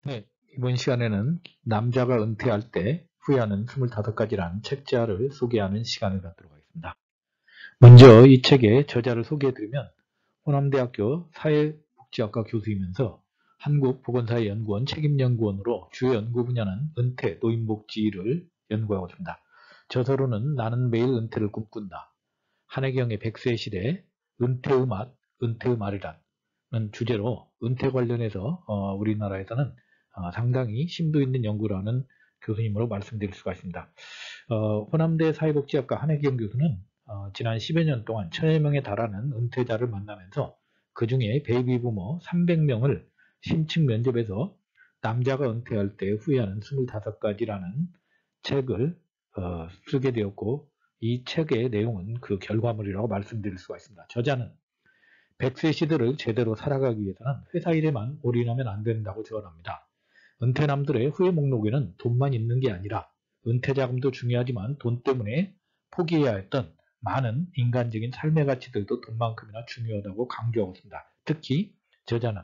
네, 이번 시간에는 남자가 은퇴할 때 후회하는 25가지라는 책자를 소개하는 시간을 갖도록 하겠습니다. 먼저 이 책의 저자를 소개해드리면 호남대학교 사회복지학과 교수이면서 한국보건사회연구원 책임연구원으로 주요 연구 분야는 은퇴, 노인복지를 연구하고 있습니다. 저서로는 나는 매일 은퇴를 꿈꾼다. 한혜경의 100세 시대, 은퇴의 맛, 은퇴의 말이란 주제로 은퇴 관련해서 우리나라에서는 상당히 심도 있는 연구를 하는 교수님으로 말씀드릴 수가 있습니다. 호남대 사회복지학과 한혜경 교수는 지난 10여 년 동안 1000여 명에 달하는 은퇴자를 만나면서 그 중에 베이비부머 300명을 심층 면접에서 남자가 은퇴할 때 후회하는 25가지라는 책을 쓰게 되었고, 이 책의 내용은 그 결과물이라고 말씀드릴 수가 있습니다. 저자는 100세 시대를 제대로 살아가기 위해서는 회사 일에만 올인하면 안 된다고 조언합니다. 은퇴남들의 후회 목록에는 돈만 있는 게 아니라 은퇴자금도 중요하지만 돈 때문에 포기해야 했던 많은 인간적인 삶의 가치들도 돈만큼이나 중요하다고 강조하고 있습니다. 특히 저자는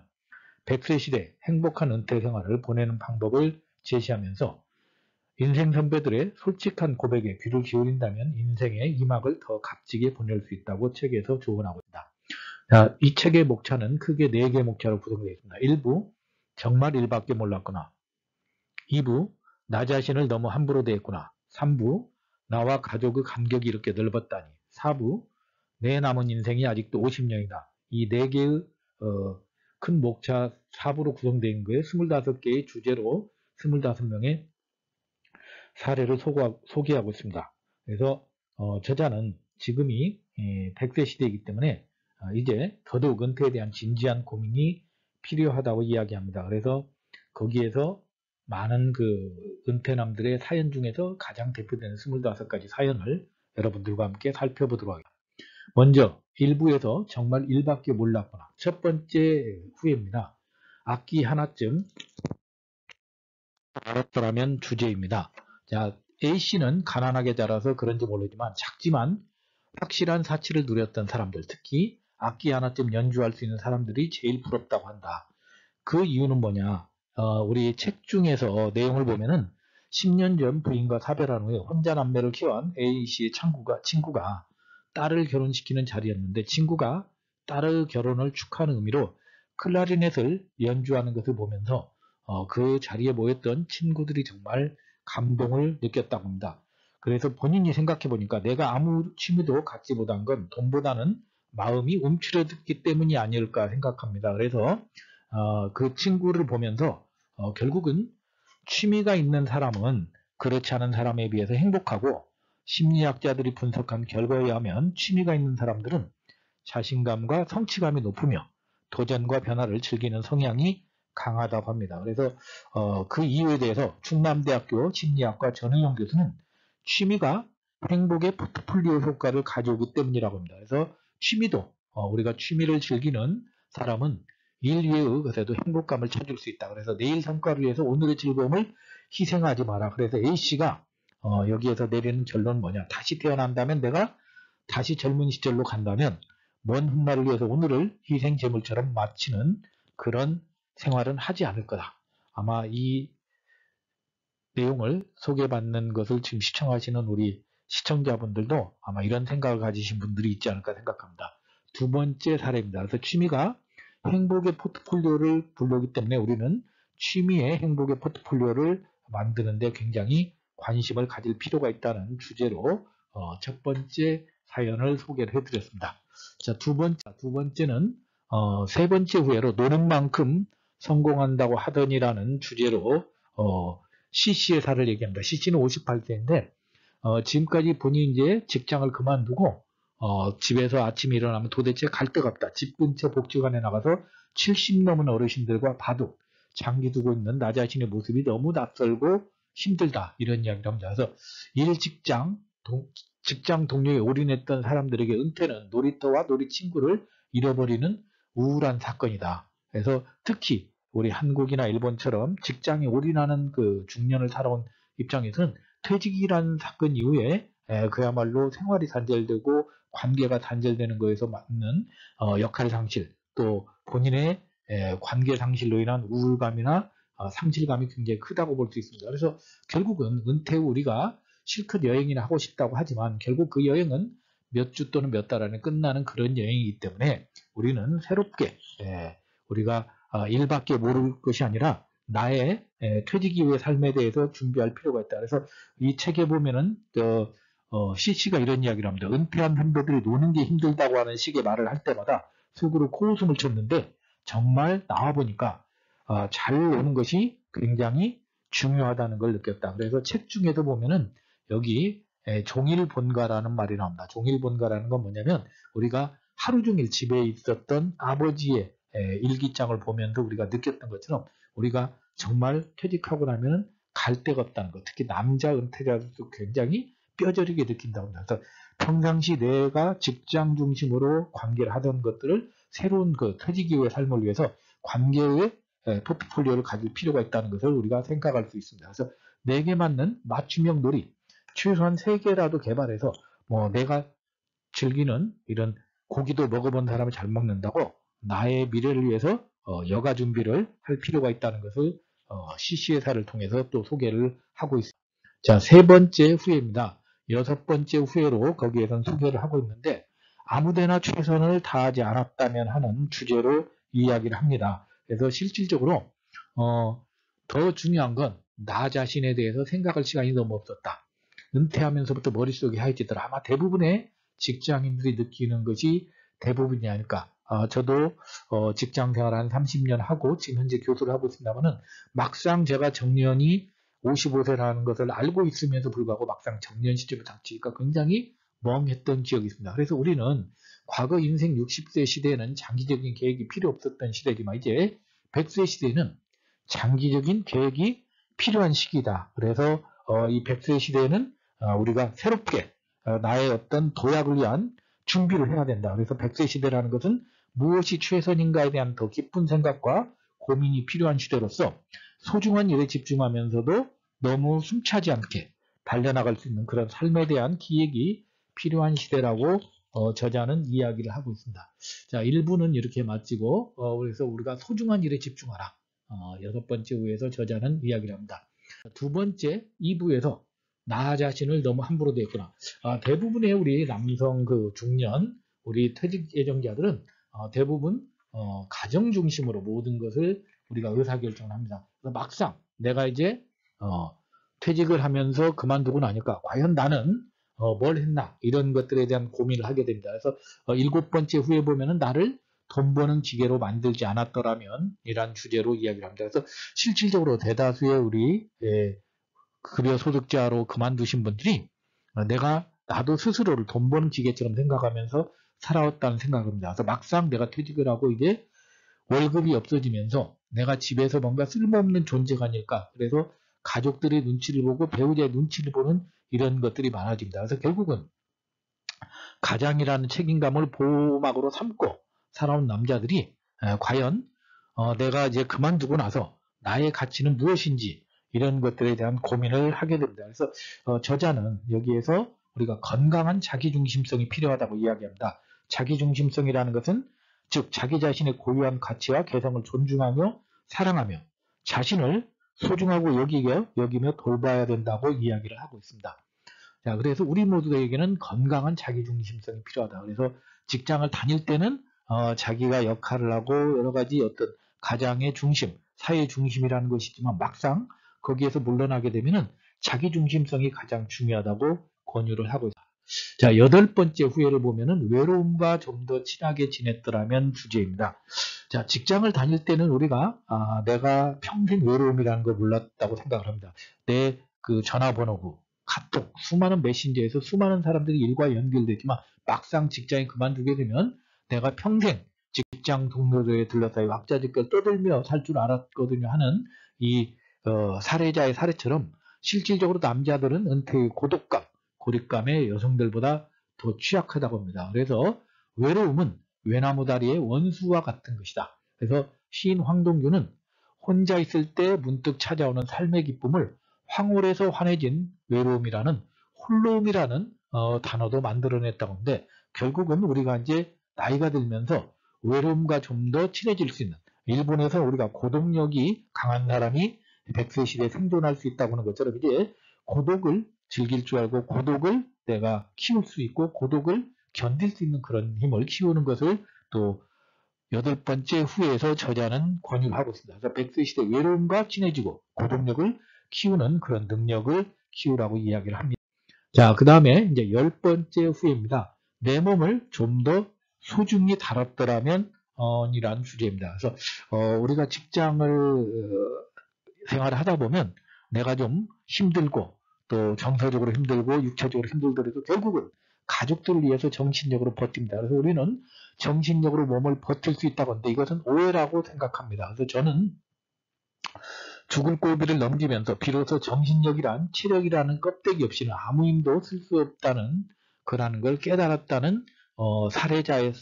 100세 시대 행복한 은퇴 생활을 보내는 방법을 제시하면서 인생 선배들의 솔직한 고백에 귀를 기울인다면 인생의 2막을 더 값지게 보낼 수 있다고 책에서 조언하고 있다. 자, 이 책의 목차는 크게 4개의 목차로 구성되어 있습니다. 1부, 정말 일밖에 몰랐구나. 2부, 나 자신을 너무 함부로 대했구나. 3부, 나와 가족의 간격이 이렇게 넓었다니. 4부, 내 남은 인생이 아직도 50년이다. 이 4개의 큰 목차 4부로 구성되어 있는 거예요. 25개의 주제로 25명의 사례를 소개하고 있습니다. 그래서 저자는 지금이 100세 시대이기 때문에 이제 더더욱 은퇴에 대한 진지한 고민이 필요하다고 이야기합니다. 그래서 거기에서 많은 그 은퇴남들의 사연 중에서 가장 대표되는 25가지 사연을 여러분들과 함께 살펴보도록 하겠습니다. 먼저 1부에서 정말 일밖에 몰랐구나. 첫 번째 후회입니다. 악기 하나쯤 알았더라면 주제입니다. 자, A씨는 가난하게 자라서 그런지 모르지만 작지만 확실한 사치를 누렸던 사람들, 특히 악기 하나쯤 연주할 수 있는 사람들이 제일 부럽다고 한다. 그 이유는 뭐냐? 우리 책 중에서 내용을 보면은 10년 전 부인과 사별한 후에 혼자 남매를 키워온 A씨의 친구가 딸을 결혼시키는 자리였는데, 친구가 딸의 결혼을 축하하는 의미로 클라리넷을 연주하는 것을 보면서 그 자리에 모였던 친구들이 정말 감동을 느꼈다고 합니다. 그래서 본인이 생각해 보니까 내가 아무 취미도 갖지 못한 건 돈보다는 마음이 움츠러들기 때문이 아닐까 생각합니다. 그래서 그 친구를 보면서 결국은 취미가 있는 사람은 그렇지 않은 사람에 비해서 행복하고, 심리학자들이 분석한 결과에 의하면 취미가 있는 사람들은 자신감과 성취감이 높으며 도전과 변화를 즐기는 성향이 강하다고 합니다. 그래서 그 이유에 대해서 충남대학교 심리학과 전의용 교수는 취미가 행복의 포트폴리오 효과를 가져오기 때문이라고 합니다. 그래서 취미도 우리가 취미를 즐기는 사람은 일 이외의 것에도 행복감을 찾을 수 있다. 그래서 내일 성과를 위해서 오늘의 즐거움을 희생하지 마라. 그래서 A씨가 여기에서 내리는 결론은 뭐냐? 다시 태어난다면, 내가 다시 젊은 시절로 간다면 먼 훗날을 위해서 오늘을 희생 제물처럼 마치는 그런 생활은 하지 않을 거다. 아마 이 내용을 소개받는 것을 지금 시청하시는 우리 시청자분들도 아마 이런 생각을 가지신 분들이 있지 않을까 생각합니다. 두 번째 사례입니다. 그래서 취미가 행복의 포트폴리오를 부르기 때문에 우리는 취미의 행복의 포트폴리오를 만드는데 굉장히 관심을 가질 필요가 있다는 주제로 첫 번째 사연을 소개를 해드렸습니다. 자, 두 번째는 세 번째 후회로 노는 만큼 성공한다고 하더니라는 주제로 CC의 사를 얘기합니다. CC는 58세인데 지금까지 본인이 이제 직장을 그만두고 집에서 아침에 일어나면 도대체 갈 데가 없다. 집 근처 복지관에 나가서 70 넘은 어르신들과 바둑, 장기 두고 있는 나 자신의 모습이 너무 낯설고 힘들다. 이런 이야기를 합니다. 그래서 직장 동료에 올인했던 사람들에게 은퇴는 놀이터와 놀이 친구를 잃어버리는 우울한 사건이다. 그래서 특히 우리 한국이나 일본처럼 직장에 올인하는 그 중년을 살아온 입장에서는 퇴직이라는 사건 이후에 그야말로 생활이 단절되고 관계가 단절되는 거에서 맞는 역할 상실, 또 본인의 관계 상실로 인한 우울감이나 상실감이 굉장히 크다고 볼 수 있습니다. 그래서 결국은 은퇴 후 우리가 실컷 여행이나 하고 싶다고 하지만 결국 그 여행은 몇 주 또는 몇 달 안에 끝나는 그런 여행이기 때문에 우리는 새롭게 우리가 일밖에 모를 것이 아니라 나의 퇴직 이후의 삶에 대해서 준비할 필요가 있다. 그래서 이 책에 보면은 CC가 이런 이야기를 합니다. 은퇴한 선배들이 노는 게 힘들다고 하는 식의 말을 할 때마다 속으로 코웃음을 쳤는데 정말 나와보니까 잘 노는 것이 굉장히 중요하다는 걸 느꼈다. 그래서 책 중에도 보면은 여기 종일본가라는 말이 나옵니다. 종일본가라는 건 뭐냐면 우리가 하루 종일 집에 있었던 아버지의 일기장을 보면서 우리가 느꼈던 것처럼 우리가 정말 퇴직하고 나면은 갈 데가 없다는 것. 특히 남자 은퇴자들도 굉장히 뼈저리게 느낀다고 합니다. 그래서 평상시 내가 직장 중심으로 관계를 하던 것들을 새로운 그 퇴직 이후의 삶을 위해서 관계의 포트폴리오를 가질 필요가 있다는 것을 우리가 생각할 수 있습니다. 그래서 내게 맞는 맞춤형 놀이 최소한 3개라도 개발해서 뭐 내가 즐기는 이런 고기도 먹어본 사람이 잘 먹는다고 나의 미래를 위해서 여가 준비를 할 필요가 있다는 것을 CC회사를 통해서 또 소개를 하고 있습니다. 자, 3번째 후회입니다. 6번째 후회로 거기에선 소개를 하고 있는데 아무데나 최선을 다하지 않았다면 하는 주제로 이야기를 합니다. 그래서 실질적으로 더 중요한 건 나 자신에 대해서 생각할 시간이 너무 없었다. 은퇴하면서부터 머릿속이 하얘지더라. 아마 대부분의 직장인들이 느끼는 것이 대부분이 아닐까. 저도 직장 생활 한 30년 하고 지금 현재 교수를 하고 있습니다만은 막상 제가 정년이 55세라는 것을 알고 있으면서 불구하고 막상 정년 시점에 닥치니까 굉장히 멍했던 기억이 있습니다. 그래서 우리는 과거 인생 60세 시대에는 장기적인 계획이 필요 없었던 시대지만 이제 100세 시대에는 장기적인 계획이 필요한 시기다. 그래서 이 100세 시대에는 우리가 새롭게 나의 어떤 도약을 위한 준비를 해야 된다. 그래서 100세 시대라는 것은 무엇이 최선인가에 대한 더 깊은 생각과 고민이 필요한 시대로서 소중한 일에 집중하면서도 너무 숨차지 않게 달려나갈 수 있는 그런 삶에 대한 기획이 필요한 시대라고 저자는 이야기를 하고 있습니다. 자, 1부는 이렇게 마치고 그래서 우리가 소중한 일에 집중하라. 6번째 후에서 저자는 이야기를 합니다. 2번째 2부에서 나 자신을 너무 함부로 대했구나. 대부분의 우리 남성 중년 우리 퇴직 예정자들은 대부분 가정 중심으로 모든 것을 우리가 의사결정을 합니다. 그래서 막상 내가 이제 퇴직을 하면서 그만두고 나니까 과연 나는 뭘 했나 이런 것들에 대한 고민을 하게 됩니다. 그래서 7번째 후에 보면은 나를 돈 버는 기계로 만들지 않았더라면 이란 주제로 이야기를 합니다. 그래서 실질적으로 대다수의 우리 급여 소득자로 그만두신 분들이 나도 스스로를 돈 버는 기계처럼 생각하면서 살아왔다는 생각을 합니다. 그래서 막상 내가 퇴직을 하고 이제 월급이 없어지면서 내가 집에서 뭔가 쓸모없는 존재가 아닐까. 그래서 가족들의 눈치를 보고 배우자의 눈치를 보는 이런 것들이 많아집니다. 그래서 결국은 가장이라는 책임감을 보호막으로 삼고 살아온 남자들이 과연 내가 이제 그만두고 나서 나의 가치는 무엇인지 이런 것들에 대한 고민을 하게 됩니다. 그래서 저자는 여기에서 우리가 건강한 자기중심성이 필요하다고 이야기합니다. 자기중심성이라는 것은 즉 자기 자신의 고유한 가치와 개성을 존중하며 사랑하며 자신을 소중하고 여기며 돌봐야 된다고 이야기를 하고 있습니다. 자, 그래서 우리 모두에게는 건강한 자기중심성이 필요하다. 그래서 직장을 다닐 때는 자기가 역할을 하고 여러 가지 어떤 가장의 중심, 사회 중심이라는 것이지만 막상 거기에서 물러나게 되면은 자기중심성이 가장 중요하다고 권유를 하고 있습니다. 자, 8번째 후회를 보면은 외로움과 좀 더 친하게 지냈더라면 주제입니다. 자, 직장을 다닐 때는 우리가 내가 평생 외로움이라는 걸 몰랐다고 생각을 합니다. 내 그 전화번호부, 카톡, 수많은 메신저에서 수많은 사람들이 일과 연결되지만 막상 직장에 그만두게 되면 내가 평생 직장 동료들에 둘러싸여 왁자지껄 떠들며 살 줄 알았거든요 하는 이 사례자의 사례처럼 실질적으로 남자들은 은퇴의 고독감, 고립감에 여성들보다 더 취약하다고 합니다. 그래서 외로움은 외나무다리의 원수와 같은 것이다. 그래서 시인 황동규는 혼자 있을 때 문득 찾아오는 삶의 기쁨을 황홀해서 환해진 외로움이라는 홀로움이라는 단어도 만들어냈다고 하는데 결국은 우리가 이제 나이가 들면서 외로움과 좀 더 친해질 수 있는 일본에서 우리가 고독력이 강한 사람이 100세 시대에 생존할 수 있다고 하는 것처럼 이제 고독을 즐길 줄 알고 고독을 내가 키울 수 있고 고독을 견딜 수 있는 그런 힘을 키우는 것을 또 8번째 후에서 저자는 권유를 하고 있습니다. 그래서 100세 시대 외로움과 친해지고 고독력을 키우는 그런 능력을 키우라고 이야기를 합니다. 자, 그 다음에 이제 10번째 후입니다. 내 몸을 좀 더 소중히 다뤘더라면 이란 주제입니다. 그래서 우리가 직장을 생활을 하다 보면 내가 좀 힘들고 또 정서적으로 힘들고 육체적으로 힘들더라도 결국은 가족들을 위해서 정신력으로 버팁니다. 그래서 우리는 정신력으로 몸을 버틸 수 있다고 하는데 이것은 오해라고 생각합니다. 그래서 저는 죽을 고비를 넘기면서 비로소 정신력이란 체력이라는 껍데기 없이는 아무 힘도 쓸 수 없다는 거라는 걸 깨달았다는 사례자의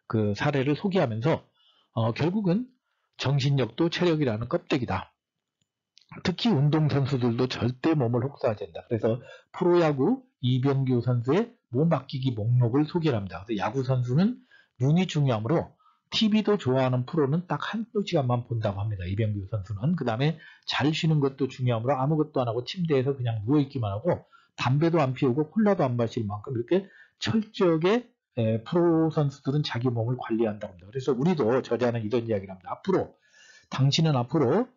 그 사례를 소개하면서 결국은 정신력도 체력이라는 껍데기다. 특히 운동선수들도 절대 몸을 혹사하지 않는다. 그래서 프로야구 이병규 선수의 몸 아끼기 목록을 소개를 합니다. 그래서 야구 선수는 눈이 중요하므로 TV도 좋아하는 프로는 딱 한두 시간만 본다고 합니다. 이병규 선수는. 그 다음에 잘 쉬는 것도 중요하므로 아무것도 안 하고 침대에서 그냥 누워있기만 하고 담배도 안 피우고 콜라도 안 마실 만큼 이렇게 철저하게 프로 선수들은 자기 몸을 관리한다고 합니다. 그래서 우리도 저자는 이런 이야기를 합니다. 당신은 앞으로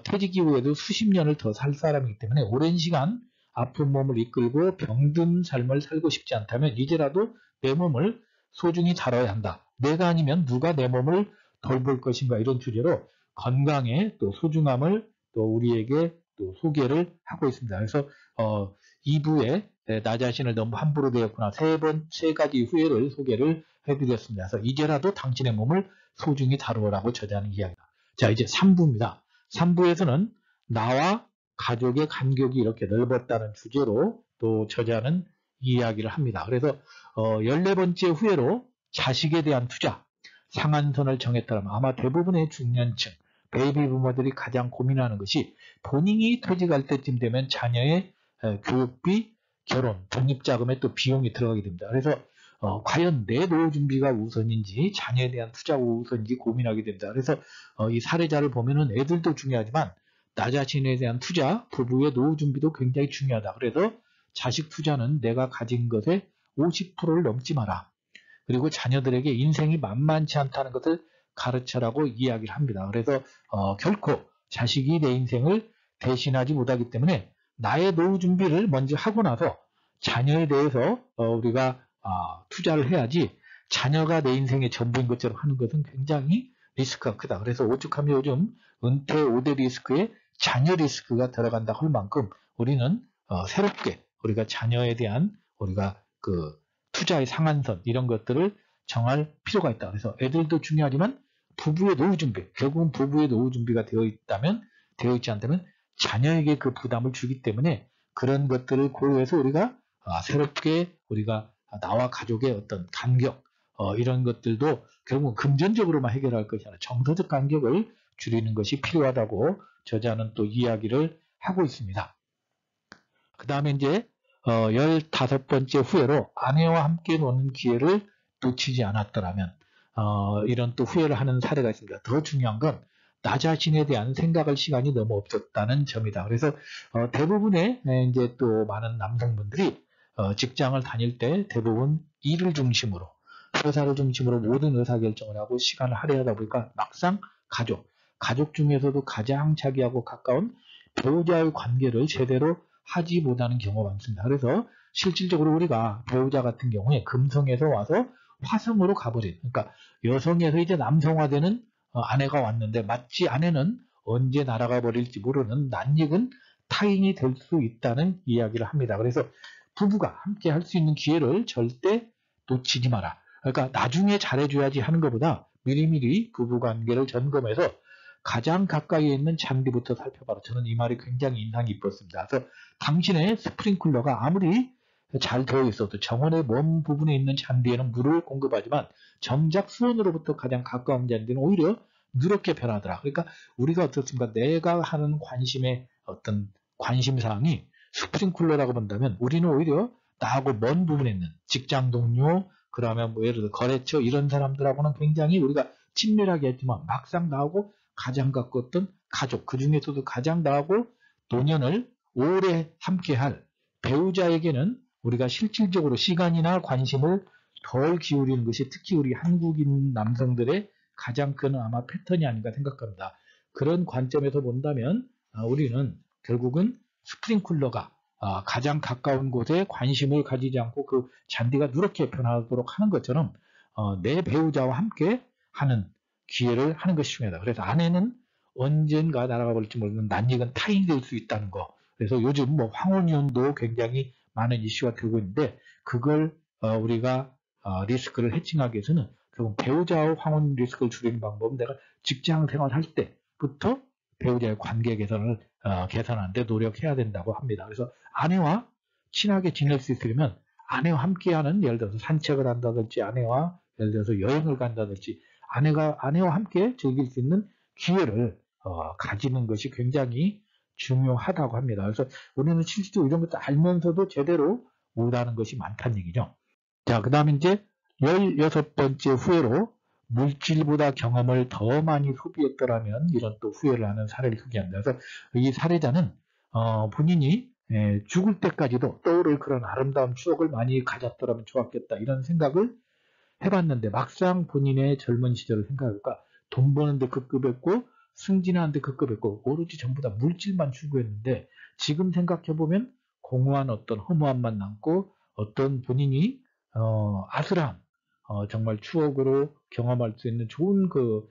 퇴직 이후에도 수십 년을 더 살 사람이기 때문에 오랜 시간 아픈 몸을 이끌고 병든 삶을 살고 싶지 않다면 이제라도 내 몸을 소중히 다뤄야 한다. 내가 아니면 누가 내 몸을 돌볼 것인가 이런 주제로 건강의 또 소중함을 또 우리에게 또 소개를 하고 있습니다. 그래서 2부에 나 자신을 너무 함부로 대했구나 세 가지 후회를 소개를 해드렸습니다. 그래서 이제라도 당신의 몸을 소중히 다루라고 저자는 이야기다. 자, 이제 3부입니다. 3부에서는 나와 가족의 간격이 이렇게 넓었다는 주제로 또 저자는 이야기를 합니다. 그래서 14번째 후회로 자식에 대한 투자, 상한선을 정했다면 아마 대부분의 중년층, 베이비 부모들이 가장 고민하는 것이 본인이 퇴직할 때쯤 되면 자녀의 교육비, 결혼, 독립자금에 또 비용이 들어가게 됩니다. 그래서 과연 내 노후 준비가 우선인지 자녀에 대한 투자가 우선인지 고민하게 됩니다. 그래서 이 사례자를 보면은 애들도 중요하지만 나 자신에 대한 투자, 부부의 노후 준비도 굉장히 중요하다. 그래서 자식 투자는 내가 가진 것의 50%를 넘지 마라. 그리고 자녀들에게 인생이 만만치 않다는 것을 가르쳐라고 이야기를 합니다. 그래서 결코 자식이 내 인생을 대신하지 못하기 때문에 나의 노후 준비를 먼저 하고 나서 자녀에 대해서 우리가 투자를 해야지 자녀가 내 인생의 전부인 것처럼 하는 것은 굉장히 리스크가 크다. 그래서 오죽하면 요즘 은퇴 5대 리스크에 자녀 리스크가 들어간다고 할 만큼 우리는 새롭게 우리가 자녀에 대한 우리가 그 투자의 상한선 이런 것들을 정할 필요가 있다. 그래서 애들도 중요하지만 부부의 노후 준비, 결국은 부부의 노후 준비가 되어 있지 않다면 자녀에게 그 부담을 주기 때문에 그런 것들을 고려해서 우리가 새롭게 우리가 나와 가족의 어떤 간격 이런 것들도 결국은 금전적으로만 해결할 것이 아니라 정서적 간격을 줄이는 것이 필요하다고 저자는 또 이야기를 하고 있습니다. 그 다음에 이제 15번째 후회로 아내와 함께 노는 기회를 놓치지 않았더라면 이런 또 후회를 하는 사례가 있습니다. 더 중요한 건 나 자신에 대한 생각할 시간이 너무 없었다는 점이다. 그래서 대부분의 이제 또 많은 남성분들이 직장을 다닐 때 대부분 일을 중심으로 회사를 중심으로 모든 의사결정을 하고 시간을 할애하다 보니까 막상 가족 중에서도 가장 자기하고 가까운 배우자의 관계를 제대로 하지 못하는 경우가 많습니다. 그래서 실질적으로 우리가 배우자 같은 경우에 금성에서 와서 화성으로 가버린, 그러니까 여성에서 이제 남성화되는 아내가 왔는데 마치 아내는 언제 날아가 버릴지 모르는 낯익은 타인이 될 수 있다는 이야기를 합니다. 그래서 부부가 함께 할 수 있는 기회를 절대 놓치지 마라. 그러니까 나중에 잘해줘야지 하는 것보다 미리미리 부부관계를 점검해서 가장 가까이에 있는 장비부터 살펴봐라. 저는 이 말이 굉장히 인상 깊었습니다. 그래서 당신의 스프링클러가 아무리 잘 되어 있어도 정원의 먼 부분에 있는 잔디에는 물을 공급하지만 정작 수온으로부터 가장 가까운 잔디는 오히려 누렇게 변하더라. 그러니까 우리가 어떻습니까? 내가 하는 관심의 어떤 관심사항이 스프링클러라고 본다면 우리는 오히려 나하고 먼 부분에 있는 직장 동료, 그러면 뭐 예를 들어 거래처 이런 사람들하고는 굉장히 우리가 친밀하게 했지만 막상 나하고 가장 가까웠던 가족, 그 중에서도 가장 나하고 노년을 오래 함께할 배우자에게는 우리가 실질적으로 시간이나 관심을 덜 기울이는 것이 특히 우리 한국인 남성들의 가장 큰 아마 패턴이 아닌가 생각합니다. 그런 관점에서 본다면 우리는 결국은 스프링쿨러가 가장 가까운 곳에 관심을 가지지 않고 그 잔디가 누렇게 변하도록 하는 것처럼 내 배우자와 함께 하는 기회를 하는 것이 중요하다. 그래서 아내는 언젠가 날아가 버릴지 모르는 낯익은 타인이 될 수 있다는 거. 그래서 요즘 뭐 황혼이혼도 굉장히 많은 이슈가 되고 있는데 그걸 우리가 리스크를 해칭하기 위해서는 결국 배우자와 황혼 리스크를 줄이는 방법은 내가 직장 생활할 때부터 배우자의 관계 개선을 개선하는데 노력해야 된다고 합니다. 그래서 아내와 친하게 지낼 수 있으려면 아내와 함께하는 예를 들어서 산책을 한다든지 아내와 예를 들어서 여행을 간다든지 아내와 함께 즐길 수 있는 기회를 가지는 것이 굉장히 중요하다고 합니다. 그래서 우리는 실질적으로 이런 것도 알면서도 제대로 못하는 것이 많다는 얘기죠. 자, 그 다음에 이제 16번째 후회로 물질보다 경험을 더 많이 소비했더라면 이런 또 후회를 하는 사례를 소개합니다. 그래서 이 사례자는 본인이 죽을 때까지도 떠오를 그런 아름다운 추억을 많이 가졌더라면 좋았겠다 이런 생각을 해봤는데 막상 본인의 젊은 시절을 생각해볼까 돈 버는데 급급했고 승진하는데 급급했고 오로지 전부 다 물질만 추구했는데 지금 생각해보면 공허한 어떤 허무함만 남고 어떤 본인이 아슬한 정말 추억으로 경험할 수 있는 좋은 그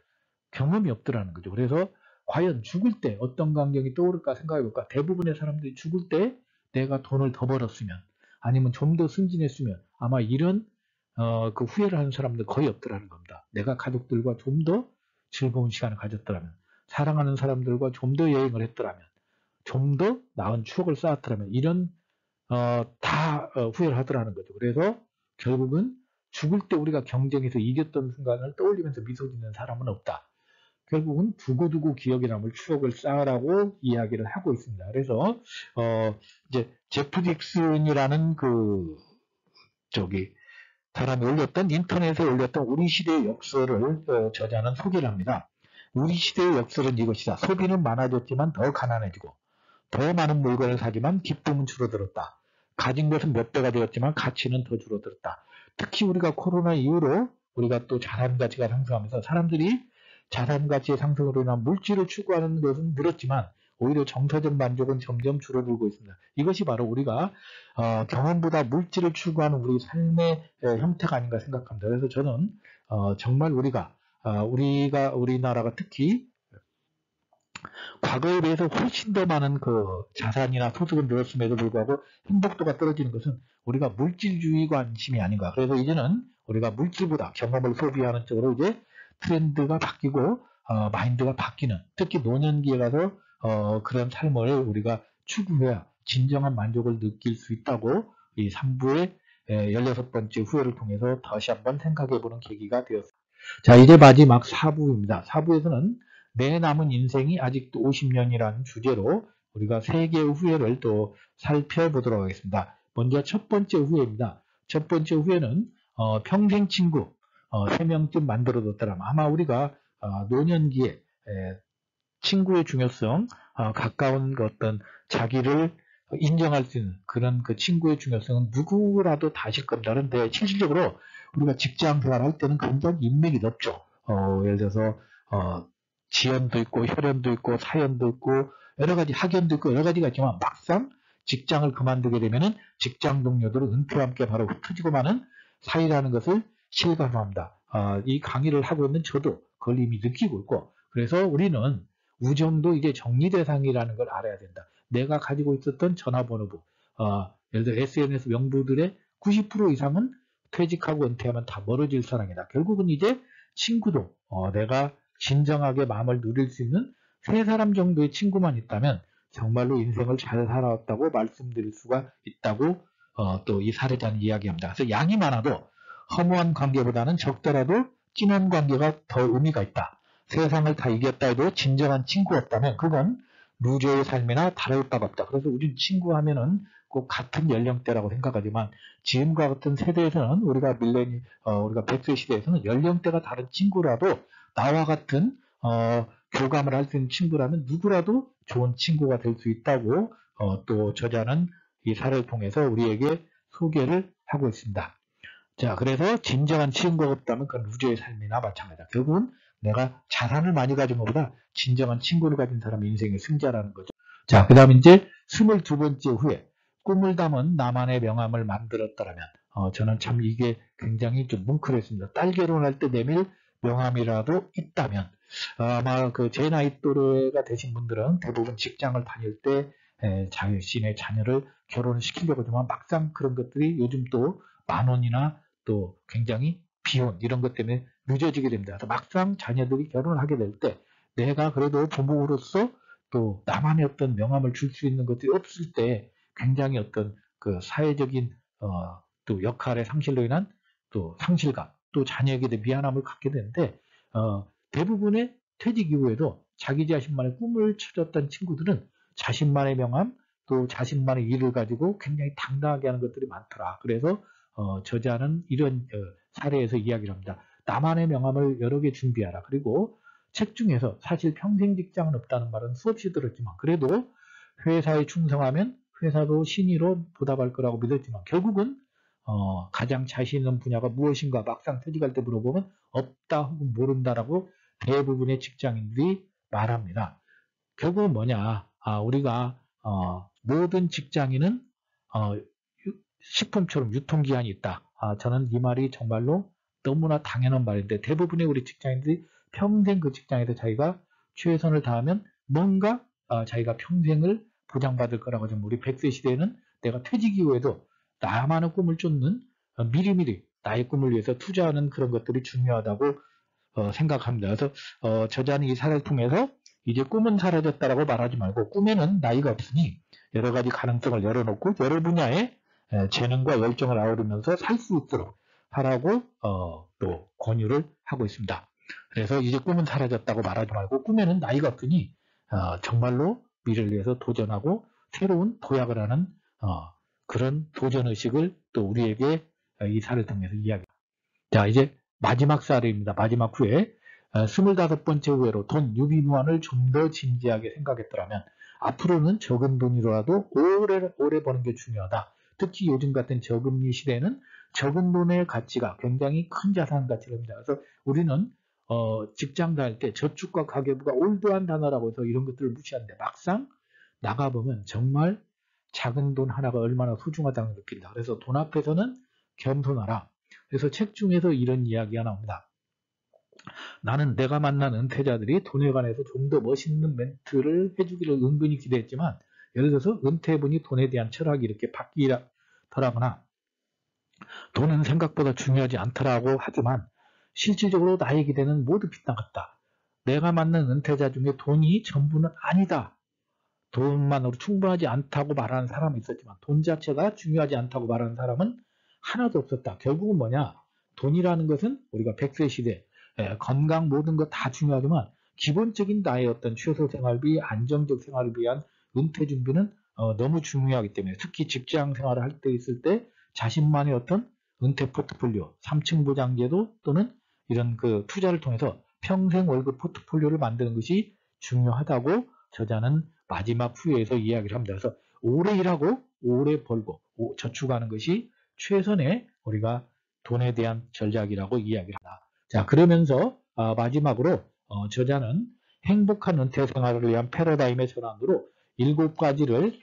경험이 없더라는 거죠. 그래서 과연 죽을 때 어떤 광경이 떠오를까 생각해볼까 대부분의 사람들이 죽을 때 내가 돈을 더 벌었으면 아니면 좀 더 승진했으면 아마 이런 그 후회를 하는 사람들 거의 없더라는 겁니다. 내가 가족들과 좀 더 즐거운 시간을 가졌더라면 사랑하는 사람들과 좀 더 여행을 했더라면 좀 더 나은 추억을 쌓았더라면 이런 다 후회를 하더라는 거죠. 그래서 결국은 죽을 때 우리가 경쟁에서 이겼던 순간을 떠올리면서 미소 짓는 사람은 없다. 결국은 두고두고 기억에 남을 추억을 쌓으라고 이야기를 하고 있습니다. 그래서 이제 제프 딕슨이라는 그 사람이 올렸던 인터넷에 올렸던 우리 시대의 역설을 저자는 소개를 합니다. 우리 시대의 역설은 이것이다. 소비는 많아졌지만 더 가난해지고 더 많은 물건을 사지만 기쁨은 줄어들었다. 가진 것은 몇 배가 되었지만 가치는 더 줄어들었다. 특히 우리가 코로나 이후로 우리가 또 자산 가치가 상승하면서 사람들이 자산 가치의 상승으로 인한 물질을 추구하는 것은 늘었지만 오히려 정서적 만족은 점점 줄어들고 있습니다. 이것이 바로 우리가 경험보다 물질을 추구하는 우리 삶의 형태가 아닌가 생각합니다. 그래서 저는 정말 우리나라가 특히 과거에 비해서 훨씬 더 많은 그 자산이나 소득은 늘었음에도 불구하고 행복도가 떨어지는 것은 우리가 물질주의 관심이 아닌가. 그래서 이제는 우리가 물질보다 경험을 소비하는 쪽으로 이제 트렌드가 바뀌고 마인드가 바뀌는 특히 노년기에 가서 그런 삶을 우리가 추구해야 진정한 만족을 느낄 수 있다고 이 3부의 16번째 후회를 통해서 다시 한번 생각해보는 계기가 되었습니다. 자, 이제 마지막 4부입니다. 4부에서는 내 남은 인생이 아직도 50년이라는 주제로 우리가 3개의 후회를 또 살펴보도록 하겠습니다. 먼저 첫 번째 후회입니다. 첫 번째 후회는 평생 친구 3명쯤 만들어뒀더라면 아마 우리가 노년기에 친구의 중요성, 가까운 어떤 자기를 인정할 수 있는 그런 그 친구의 중요성은 누구라도 다 아실 겁니다. 그런데 실질적으로 우리가 직장 생활할 때는 굉장히 인맥이 넓죠. 예를 들어서 지연도 있고 혈연도 있고 사연도 있고 여러 가지 학연도 있고 여러 가지가 있지만 막상 직장을 그만두게 되면은 직장 동료들은 은퇴와 함께 바로 흩어지고 마는 사이라는 것을 실감합니다. 이 강의를 하고 있는 저도 그걸 이미 느끼고 있고 그래서 우리는 우정도 이제 정리 대상이라는 걸 알아야 된다. 내가 가지고 있었던 전화번호부, 예를 들어 SNS 명부들의 90% 이상은 퇴직하고 은퇴하면 다 멀어질 사람이다. 결국은 이제 친구도 내가 진정하게 마음을 누릴 수 있는 3사람 정도의 친구만 있다면 정말로 인생을 잘 살아왔다고 말씀드릴 수가 있다고 또 이 사례자는 이야기합니다. 그래서 양이 많아도 허무한 관계보다는 적더라도 진한 관계가 더 의미가 있다. 세상을 다 이겼다 해도 진정한 친구였다면 그건 루저의 삶이나 다를 바가 없다. 그래서 우린 친구 하면은 꼭 같은 연령대라고 생각하지만 지금과 같은 세대에서는 우리가 100세 시대에서는 연령대가 다른 친구라도 나와 같은 교감을 할 수 있는 친구라면 누구라도 좋은 친구가 될 수 있다고 또 저자는 이 사례를 통해서 우리에게 소개를 하고 있습니다. 자, 그래서 진정한 친구가 없다면 그건 루저의 삶이나 마찬가지다. 결국은 내가 자산을 많이 가진 것보다 진정한 친구를 가진 사람이 인생의 승자라는 거죠. 자, 그 다음 이제 22번째 후에 꿈을 담은 나만의 명함을 만들었다라면 저는 참 이게 굉장히 좀 뭉클했습니다. 딸 결혼할 때 내밀 명함이라도 있다면 아마 그 제 나이 또래가 되신 분들은 대부분 직장을 다닐 때 자신의 자녀를 결혼을 시키려고 하지만 막상 그런 것들이 요즘 또 10,000원이나 또 굉장히 비용 이런 것 때문에 늦어지게 됩니다. 그래서 막상 자녀들이 결혼을 하게 될 때 내가 그래도 부모로서 또 나만의 어떤 명함을 줄 수 있는 것들이 없을 때 굉장히 어떤 그 사회적인 또 역할의 상실로 인한 또 상실감 또 자녀에게 대해 미안함을 갖게 되는데 대부분의 퇴직 이후에도 자기 자신만의 꿈을 찾았던 친구들은 자신만의 명함 또 자신만의 일을 가지고 굉장히 당당하게 하는 것들이 많더라. 그래서 저자는 이런 사례에서 이야기를 합니다. 나만의 명함을 여러 개 준비하라. 그리고 책 중에서 사실 평생 직장은 없다는 말은 수없이 들었지만 그래도 회사에 충성하면 회사도 신의로 보답할 거라고 믿었지만 결국은 가장 자신 있는 분야가 무엇인가 막상 퇴직할 때 물어보면 없다 혹은 모른다라고 대부분의 직장인들이 말합니다. 결국은 뭐냐? 우리가 모든 직장인은 식품처럼 유통기한이 있다. 저는 이 말이 정말로 너무나 당연한 말인데 대부분의 우리 직장인들이 평생 그 직장에서 자기가 최선을 다하면 뭔가 자기가 평생을 보장받을 거라고 하지만 우리 100세 시대에는 내가 퇴직 이후에도 나만의 꿈을 쫓는 미리미리 나의 꿈을 위해서 투자하는 그런 것들이 중요하다고 생각합니다. 그래서 저자는 이 사례를 통해서 이제 꿈은 사라졌다라고 말하지 말고 꿈에는 나이가 없으니 여러 가지 가능성을 열어놓고 여러 분야에 재능과 열정을 아우르면서 살 수 있도록 하라고 또 권유를 하고 있습니다. 그래서 이제 꿈은 사라졌다고 말하지 말고 꿈에는 나이가 없으니 정말로 미래를 위해서 도전하고 새로운 도약을 하는 그런 도전의식을 또 우리에게 이 사례를 통해서 이야기합니다. 자, 이제 마지막 사례입니다. 마지막 후에 25번째 후회로 돈 유비무환을 좀 더 진지하게 생각했더라면 앞으로는 적은 돈이라도 오래 버는 게 중요하다. 특히 요즘 같은 저금리 시대에는 적은 돈의 가치가 굉장히 큰 자산 가치입니다. 그래서 우리는 직장 다닐 때 저축과 가계부가 올드한 단어라고 해서 이런 것들을 무시하는데 막상 나가보면 정말 작은 돈 하나가 얼마나 소중하다는 걸 느낀다. 그래서 돈 앞에서는 겸손하라. 그래서 책 중에서 이런 이야기가 나옵니다. 나는 내가 만난 은퇴자들이 돈에 관해서 좀 더 멋있는 멘트를 해주기를 은근히 기대했지만 예를 들어서 은퇴해보니 돈에 대한 철학이 이렇게 바뀌더라거나 돈은 생각보다 중요하지 않더라고 하지만 실질적으로 나의 기대는 모두 빗나갔다. 내가 만난 은퇴자 중에 돈이 전부는 아니다. 돈만으로 충분하지 않다고 말하는 사람은 있었지만 돈 자체가 중요하지 않다고 말하는 사람은 하나도 없었다. 결국은 뭐냐? 돈이라는 것은 우리가 100세 시대 건강 모든 것 다 중요하지만 기본적인 나의 어떤 최소 생활비, 안정적 생활을 위한 은퇴 준비는 너무 중요하기 때문에 특히 직장 생활을 할 때 있을 때 자신만의 어떤 은퇴 포트폴리오, 3층 보장제도 또는 이런 그 투자를 통해서 평생 월급 포트폴리오를 만드는 것이 중요하다고 저자는 마지막 후에서 이야기를 합니다. 그래서 오래 일하고 오래 벌고 저축하는 것이 최선의 우리가 돈에 대한 전략이라고 이야기를 합니다. 자, 그러면서 마지막으로 저자는 행복한 은퇴 생활을 위한 패러다임의 전환으로 7가지를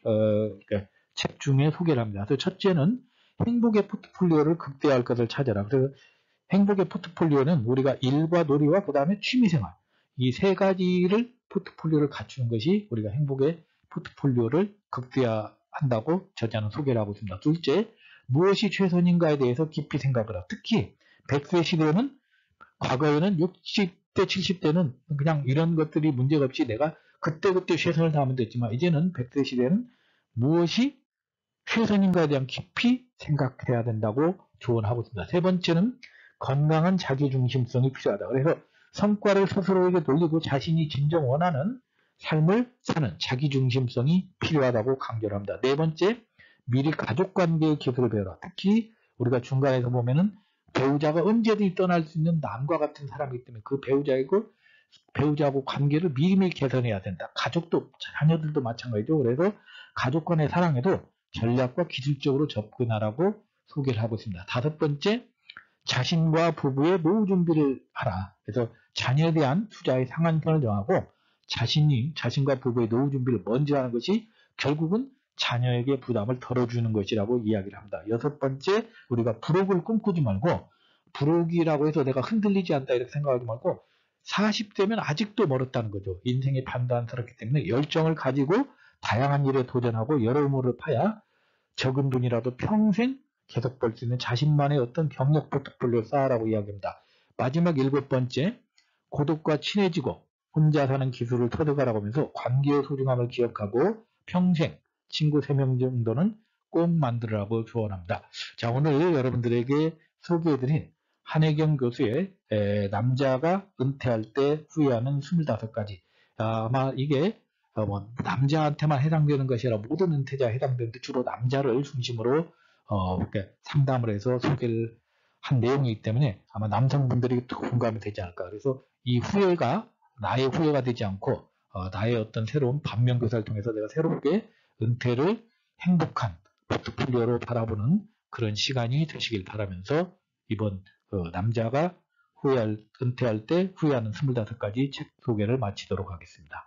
책 중에 소개를 합니다. 그래서 첫째는 행복의 포트폴리오를 극대화할 것을 찾아라. 그래서 행복의 포트폴리오는 우리가 일과 놀이와 그 다음에 취미생활 이 3가지를 포트폴리오를 갖추는 것이 우리가 행복의 포트폴리오를 극대화한다고 저자는 소개를 하고 있습니다. 둘째, 무엇이 최선인가에 대해서 깊이 생각을 하고 특히 100세 시대는 과거에는 60대, 70대는 그냥 이런 것들이 문제가 없이 내가 그때그때 최선을 다하면 됐지만 이제는 100세 시대는 무엇이 최선인가에 대한 깊이 생각해야 된다고 조언하고 있습니다. 세 번째는 건강한 자기중심성이 필요하다. 그래서 성과를 스스로에게 돌리고 자신이 진정 원하는 삶을 사는 자기중심성이 필요하다고 강조를 합니다. 네 번째, 미리 가족관계의 기술을 배워라. 특히 우리가 중간에서 보면은 배우자가 언제든지 떠날 수 있는 남과 같은 사람이기 때문에 그 배우자하고 관계를 미리미리 개선해야 된다. 가족도, 자녀들도 마찬가지죠. 그래서 가족 간의 사랑에도 전략과 기술적으로 접근하라고 소개를 하고 있습니다. 5번째, 자신과 부부의 노후 준비를 하라. 그래서 자녀에 대한 투자의 상한선을 정하고 자신과 부부의 노후 준비를 먼저 하는 것이 결국은 자녀에게 부담을 덜어주는 것이라고 이야기를 합니다. 6번째, 우리가 불혹을 꿈꾸지 말고, 불혹이라고 해서 내가 흔들리지 않다 이렇게 생각하지 말고 40대면 아직도 멀었다는 거죠. 인생이 판단스럽기 때문에 열정을 가지고 다양한 일에 도전하고 여러 의무를 파야 적은 돈이라도 평생 계속 벌 수 있는 자신만의 어떤 경력 포트폴리오 쌓아라고 이야기합니다. 마지막 7번째, 고독과 친해지고 혼자 사는 기술을 터득하라고 하면서 관계의 소중함을 기억하고 평생 친구 3명 정도는 꼭 만들으라고 조언합니다. 자, 오늘 여러분들에게 소개해드린 한혜경 교수의 남자가 은퇴할 때 후회하는 25가지. 아마 이게 남자한테만 해당되는 것이 아니라 모든 은퇴자에 해당되는데 주로 남자를 중심으로 이렇게 상담을 해서 소개를 한 내용이기 때문에 아마 남성분들이 더 공감이 되지 않을까. 그래서 이 후회가 나의 후회가 되지 않고 나의 어떤 새로운 반면교사를 통해서 내가 새롭게 은퇴를 행복한 포트폴리오로 바라보는 그런 시간이 되시길 바라면서 이번 남자가 은퇴할 때 후회하는 25가지 책 소개를 마치도록 하겠습니다.